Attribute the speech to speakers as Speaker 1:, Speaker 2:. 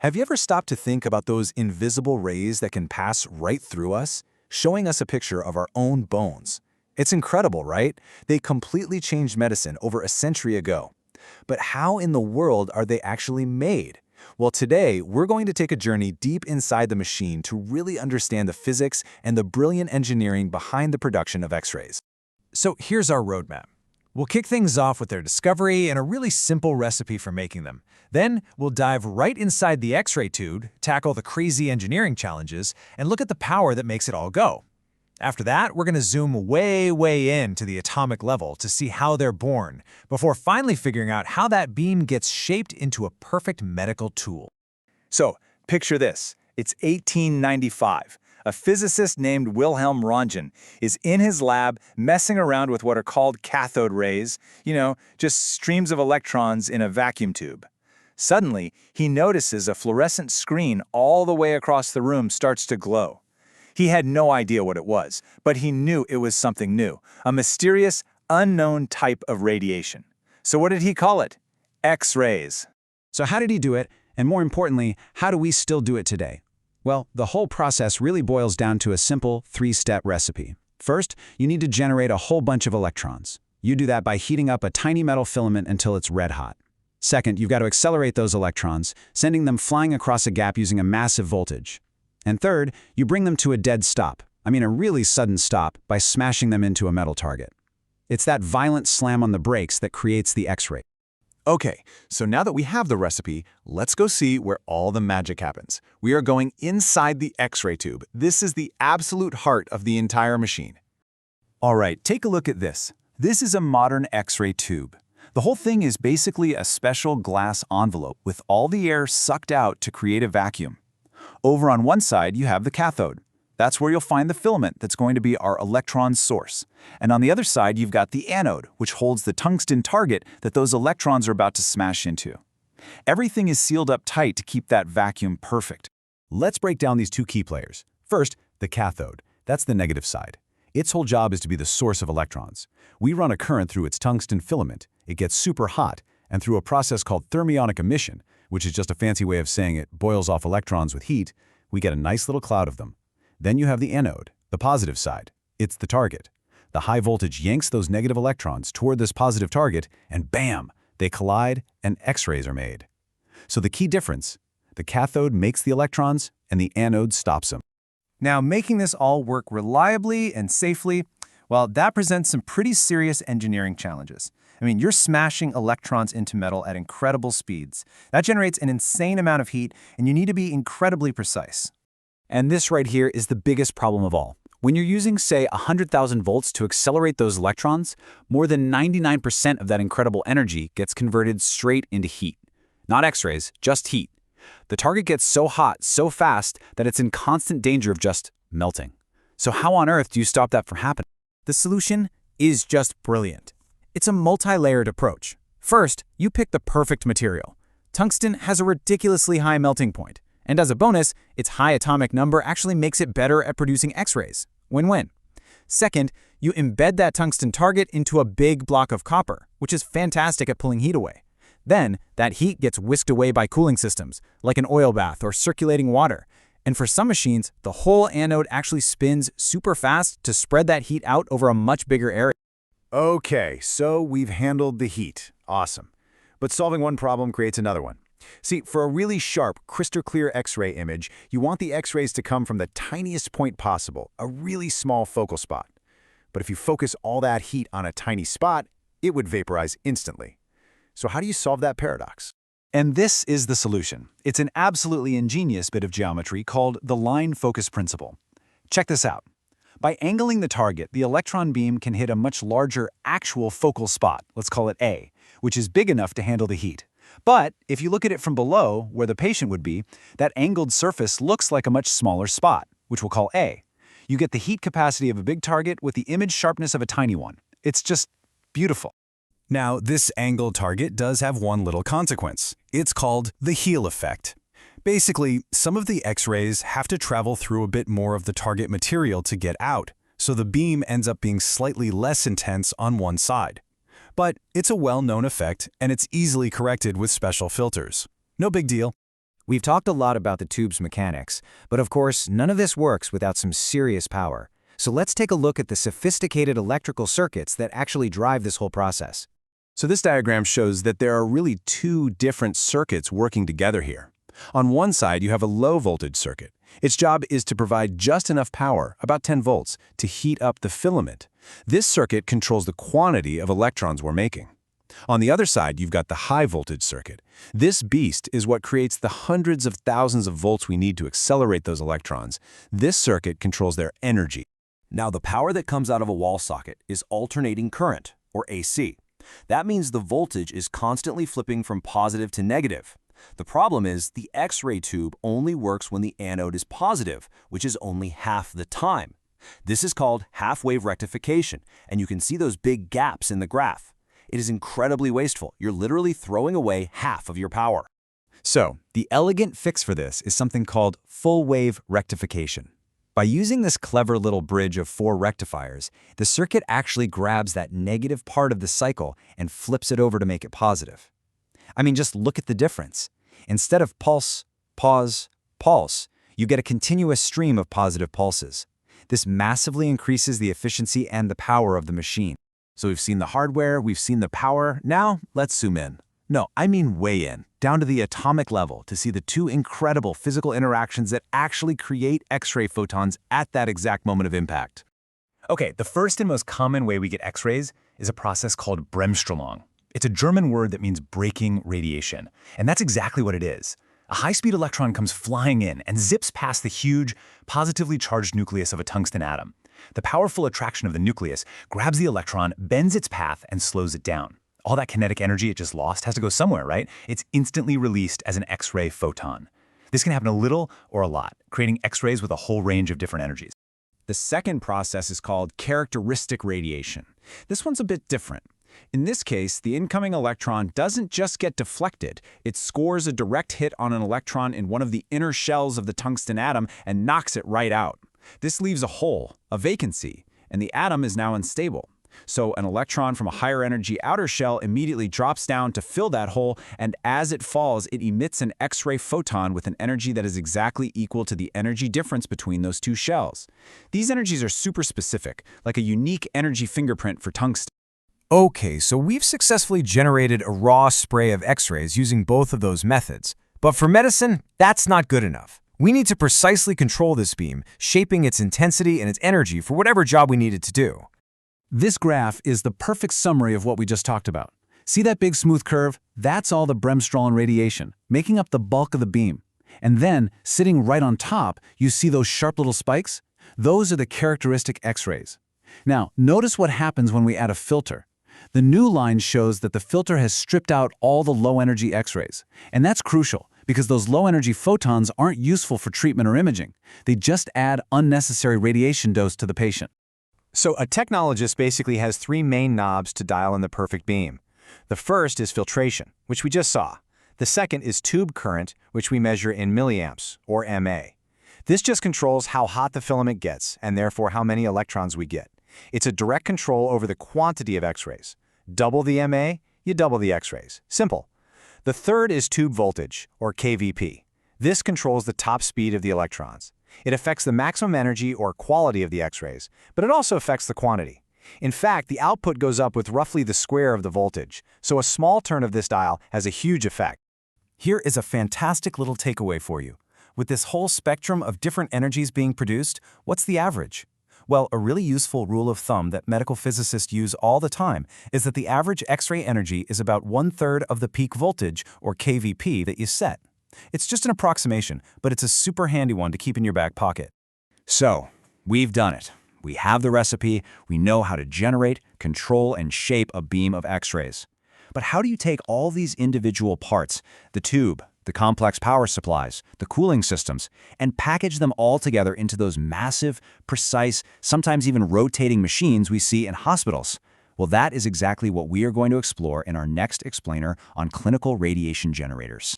Speaker 1: Have you ever stopped to think about those invisible rays that can pass right through us, showing us a picture of our own bones? It's incredible, right? They completely changed medicine over a century ago. But how in the world are they actually made? Well, today, we're going to take a journey deep inside the machine to really understand the physics and the brilliant engineering behind the production of X-rays.
Speaker 2: So here's our roadmap. We'll kick things off with their discovery and a really simple recipe for making them. Then we'll dive right inside the X-ray tube, tackle the crazy engineering challenges, and look at the power that makes it all go. After that, we're going to zoom way in to the atomic level to see how they're born, before finally figuring out how that beam gets shaped into a perfect medical tool.
Speaker 1: So, picture this. It's 1895. A physicist named Wilhelm Röntgen is in his lab messing around with what are called cathode rays, just streams of electrons in a vacuum tube. Suddenly, he notices a fluorescent screen all the way across the room starts to glow. He had no idea what it was, but he knew it was something new, a mysterious, unknown type of radiation. So what did he call it? X-rays.
Speaker 3: So how did he do it? And more importantly, how do we still do it today? Well, the whole process really boils down to a simple three-step recipe. First, you need to generate a whole bunch of electrons. You do that by heating up a tiny metal filament until it's red hot. Second, you've got to accelerate those electrons, sending them flying across a gap using a massive voltage. And third, you bring them to a dead stop, a really sudden stop, by smashing them into a metal target. It's that violent slam on the brakes that creates the X-ray.
Speaker 1: Okay, so now that we have the recipe, let's go see where all the magic happens. We are going inside the X-ray tube. This is the absolute heart of the entire machine. All right, take a look at this. This is a modern X-ray tube. The whole thing is basically a special glass envelope with all the air sucked out to create a vacuum. Over on one side, you have the cathode. That's where you'll find the filament that's going to be our electron source. And on the other side, you've got the anode, which holds the tungsten target that those electrons are about to smash into. Everything is sealed up tight to keep that vacuum perfect. Let's break down these two key players. First, the cathode. That's the negative side. Its whole job is to be the source of electrons. We run a current through its tungsten filament. It gets super hot, and through a process called thermionic emission, which is just a fancy way of saying it boils off electrons with heat, we get a nice little cloud of them. Then you have the anode, the positive side. It's the target. The high voltage yanks those negative electrons toward this positive target, and bam, they collide and X-rays are made. So the key difference, the cathode makes the electrons and the anode stops them.
Speaker 2: Now, making this all work reliably and safely, well, that presents some pretty serious engineering challenges. You're smashing electrons into metal at incredible speeds. That generates an insane amount of heat, and you need to be incredibly precise.
Speaker 3: And this right here is the biggest problem of all. When you're using, say, 100,000 volts to accelerate those electrons, more than 99% of that incredible energy gets converted straight into heat. Not X-rays, just heat. The target gets so hot, so fast, that it's in constant danger of just melting. So how on earth do you stop that from happening?
Speaker 2: The solution is just brilliant. It's a multi-layered approach. First, you pick the perfect material. Tungsten has a ridiculously high melting point. And as a bonus, its high atomic number actually makes it better at producing X-rays. Win-win. Second, you embed that tungsten target into a big block of copper, which is fantastic at pulling heat away. Then, that heat gets whisked away by cooling systems, like an oil bath or circulating water. And for some machines, the whole anode actually spins super fast to spread that heat out over a much bigger area.
Speaker 1: Okay, so we've handled the heat. Awesome. But solving one problem creates another one. See, for a really sharp, crystal-clear X-ray image, you want the X-rays to come from the tiniest point possible, a really small focal spot. But if you focus all that heat on a tiny spot, it would vaporize instantly. So how do you solve that paradox? And this is the solution. It's an absolutely ingenious bit of geometry called the line focus principle. Check this out. By angling the target, the electron beam can hit a much larger actual focal spot, let's call it A, which is big enough to handle the heat. But if you look at it from below, where the patient would be, that angled surface looks like a much smaller spot, which we'll call A. You get the heat capacity of a big target with the image sharpness of a tiny one. It's just beautiful. Now, this angled target does have one little consequence. It's called the heel effect. Basically, some of the X-rays have to travel through a bit more of the target material to get out, so the beam ends up being slightly less intense on one side. But it's a well-known effect, and it's easily corrected with special filters. No big deal.
Speaker 2: We've talked a lot about the tube's mechanics, but of course, none of this works without some serious power. So let's take a look at the sophisticated electrical circuits that actually drive this whole process.
Speaker 1: So this diagram shows that there are really two different circuits working together here. On one side, you have a low-voltage circuit. Its job is to provide just enough power, about 10 volts, to heat up the filament. This circuit controls the quantity of electrons we're making. On the other side, you've got the high-voltage circuit. This beast is what creates the hundreds of thousands of volts we need to accelerate those electrons. This circuit controls their energy.
Speaker 4: Now, the power that comes out of a wall socket is alternating current, or AC. That means the voltage is constantly flipping from positive to negative. The problem is the X-ray tube only works when the anode is positive, which is only half the time. This is called half-wave rectification, and you can see those big gaps in the graph. It is incredibly wasteful. You're literally throwing away half of your power.
Speaker 2: So, the elegant fix for this is something called full-wave rectification. By using this clever little bridge of 4 rectifiers, the circuit actually grabs that negative part of the cycle and flips it over to make it positive. I mean, just look at the difference. Instead of pulse, pause, pulse, you get a continuous stream of positive pulses. This massively increases the efficiency and the power of the machine.
Speaker 1: So we've seen the hardware, we've seen the power. Now, let's zoom in. No, I mean way in, down to the atomic level to see the two incredible physical interactions that actually create X-ray photons at that exact moment of impact.
Speaker 2: Okay, the first and most common way we get X-rays is a process called Bremsstrahlung. It's a German word that means breaking radiation, and that's exactly what it is. A high-speed electron comes flying in and zips past the huge, positively charged nucleus of a tungsten atom. The powerful attraction of the nucleus grabs the electron, bends its path, and slows it down. All that kinetic energy it just lost has to go somewhere, right? It's instantly released as an X-ray photon. This can happen a little or a lot, creating X-rays with a whole range of different energies.
Speaker 3: The second process is called characteristic radiation. This one's a bit different. In this case, the incoming electron doesn't just get deflected, it scores a direct hit on an electron in one of the inner shells of the tungsten atom and knocks it right out. This leaves a hole, a vacancy, and the atom is now unstable. So an electron from a higher energy outer shell immediately drops down to fill that hole, and as it falls, it emits an X-ray photon with an energy that is exactly equal to the energy difference between those two shells. These energies are super specific, like a unique energy fingerprint for tungsten.
Speaker 2: Okay, so we've successfully generated a raw spray of X-rays using both of those methods. But for medicine, that's not good enough. We need to precisely control this beam, shaping its intensity and its energy for whatever job we need it to do.
Speaker 3: This graph is the perfect summary of what we just talked about. See that big smooth curve? That's all the Bremsstrahlung radiation, making up the bulk of the beam. And then, sitting right on top, you see those sharp little spikes? Those are the characteristic X-rays. Now, notice what happens when we add a filter. The new line shows that the filter has stripped out all the low-energy X-rays. And that's crucial, because those low-energy photons aren't useful for treatment or imaging. They just add unnecessary radiation dose to the patient.
Speaker 2: So a technologist basically has 3 main knobs to dial in the perfect beam. The first is filtration, which we just saw. The second is tube current, which we measure in milliamps, or mA. This just controls how hot the filament gets, and therefore how many electrons we get. It's a direct control over the quantity of X-rays. Double the mA, you double the X-rays. Simple. The third is tube voltage, or kVp. This controls the top speed of the electrons. It affects the maximum energy or quality of the X-rays, but it also affects the quantity. In fact, the output goes up with roughly the square of the voltage, so a small turn of this dial has a huge effect. Here is a fantastic little takeaway for you. With this whole spectrum of different energies being produced, what's the average? Well, a really useful rule of thumb that medical physicists use all the time is that the average X-ray energy is about 1/3 of the peak voltage, or kVp, that you set. It's just an approximation, but it's a super handy one to keep in your back pocket. So, we've done it. We have the recipe, we know how to generate, control, and shape a beam of X-rays. But how do you take all these individual parts, the tube, the complex power supplies, the cooling systems, and package them all together into those massive, precise, sometimes even rotating machines we see in hospitals? Well, that is exactly what we are going to explore in our next explainer on clinical radiation generators.